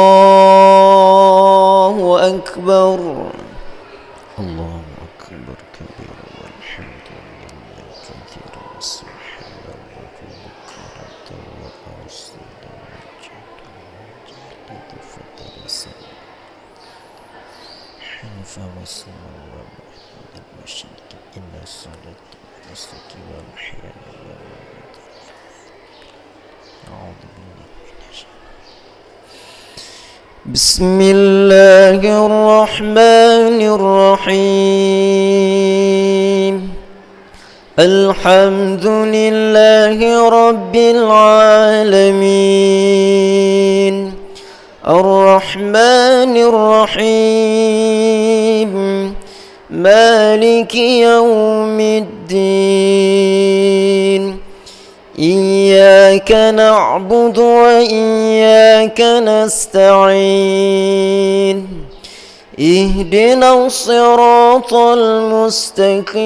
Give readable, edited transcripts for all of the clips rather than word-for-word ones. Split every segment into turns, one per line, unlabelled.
الله أكبر. الله أكبر كبيرا والحمد لله كثيرا والسبحان الله بكرة وأصيلا وجهد فتر سنة حنف وصلى الله من المشرك إن الصلاة والنسك والمحيا والممات أعوذ بالله من الشيطان. بسم الله الرحمن الرحيم. الحمد لله رب العالمين الرحمن الرحيم مالك يوم الدين. إياك نعبد وإياك نستعين. اهدنا الصراط المستقيم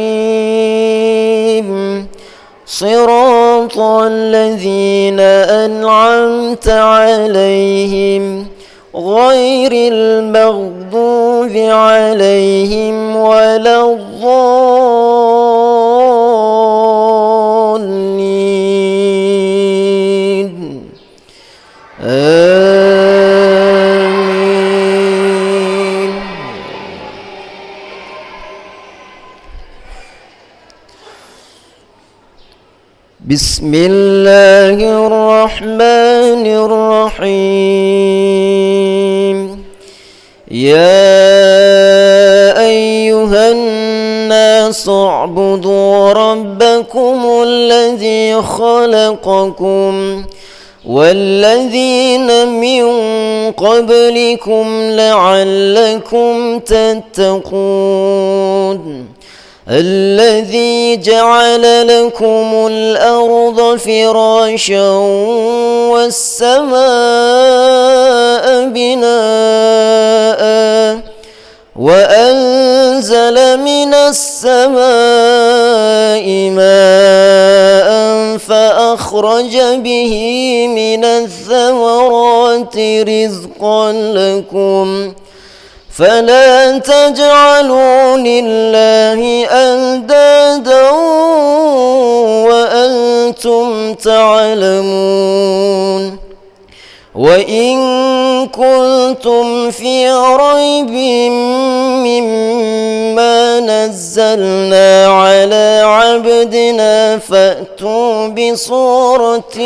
صراط الذين أنعمت عليهم غير المغضوب عليهم ولا الضالين. آمين. بسم الله الرحمن الرحيم. يا أيها الناس اعبدوا ربكم الذي خلقكم والذين من قبلكم لعلكم تتقون. الذي جعل لكم الأرض فراشا والسماء بناء وأنزل من السماء ماء فأخرج به من الثمرات رزقا لكم فلا تجعلوا لله أندادا وأنتم تعلمون. وإن كنتم في ريب مما نزلنا على عبدنا فأتوا بصورة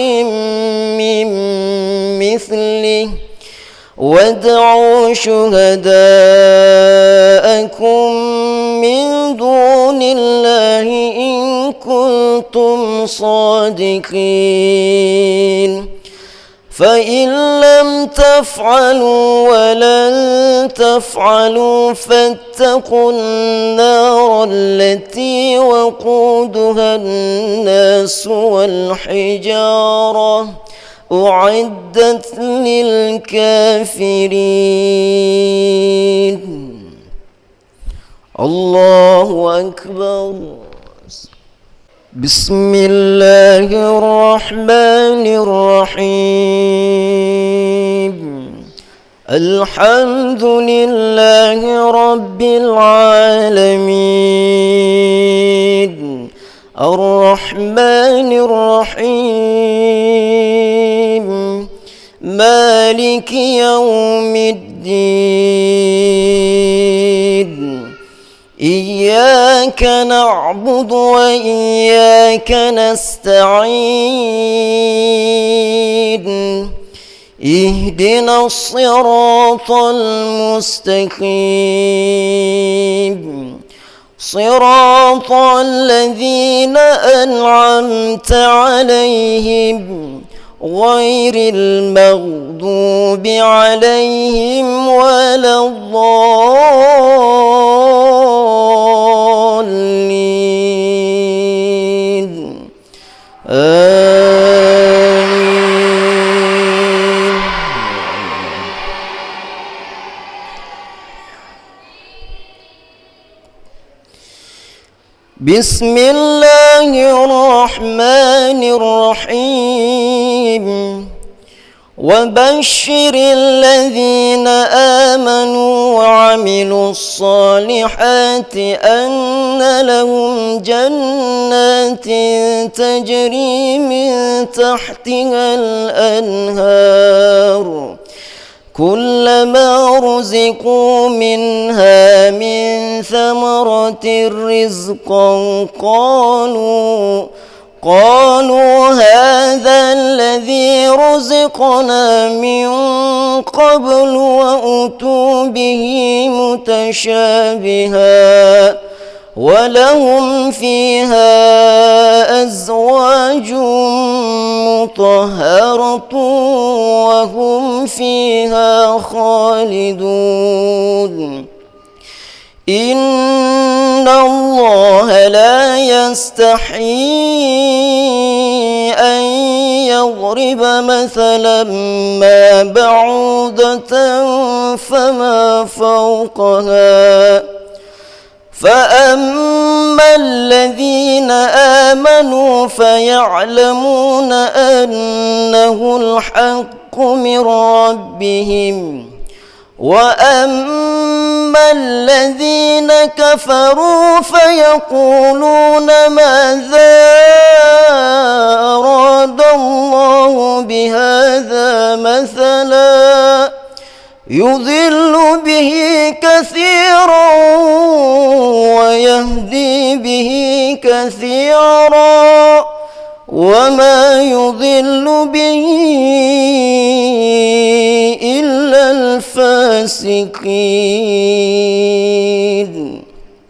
من مثله وادعوا شهداءكم من دون الله إن كنتم صادقين. فإن لم تفعلوا ولن تفعلوا فاتقوا النار التي وقودها الناس والحجارة أعدت للكافرين. الله أكبر. بسم الله الرحمن الرحيم. الحمد لله رب العالمين الرحمن الرحيم مالك يوم الدين. إياك نعبد وإياك نستعين. اهدنا الصراط المستقيم صراط الذين أنعمت عليهم غير المغضوب عليهم ولا الضالين. آمين. بسم الله الرحمن الرحيم. وبشر الذين آمنوا وعملوا الصالحات أن لهم جنات تجري من تحتها الأنهار كلما رزقوا منها من ثمرة رزقا قالوا هذا الذي رزقنا من قبل وأتوا به متشابها ولهم فيها أزواج مطهرة وهم فيها خالدون إن الله لا يستحيي أن يضرب مثلا ما بعوضة فما فوقها فأما الذين آمنوا فيعلمون أنه الحق من ربهم وأما الذين كفروا فيقولون ماذا أراد الله بهذا مثلا يضل به كثيرا ويهدي به كثيرا وما يضل به إلا الفاسقين.